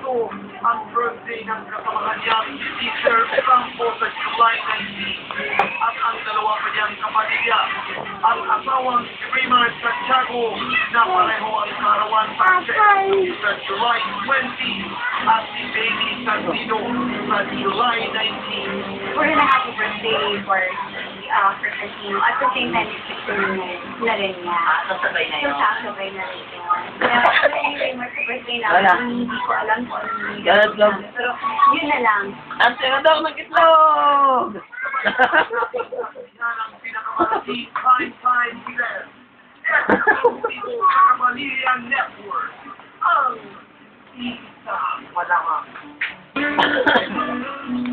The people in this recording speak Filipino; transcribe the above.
Ito ang birthday ng kasamahan niyang si Sir Campo sa July 19 at ang dalawa pa niyang kapamilya, ang asawang si Raymond Santiago na pareho ang karawan sa July 20 at si Baby Santino sa July 19. We're gonna happy birthday for Christine. At the same time, it's na rin niya. Sasabay na So, yun. sasabay na rin yun. Kaya, anyway, mas birthday na. Wala. Hindi ko alam kung ano yung Ganun lang. pero, yun na lang. Ang sino daw ng itlog! Yan ang pinakamalaki time event. Ito sa Kamalilian Network. Ang isa walang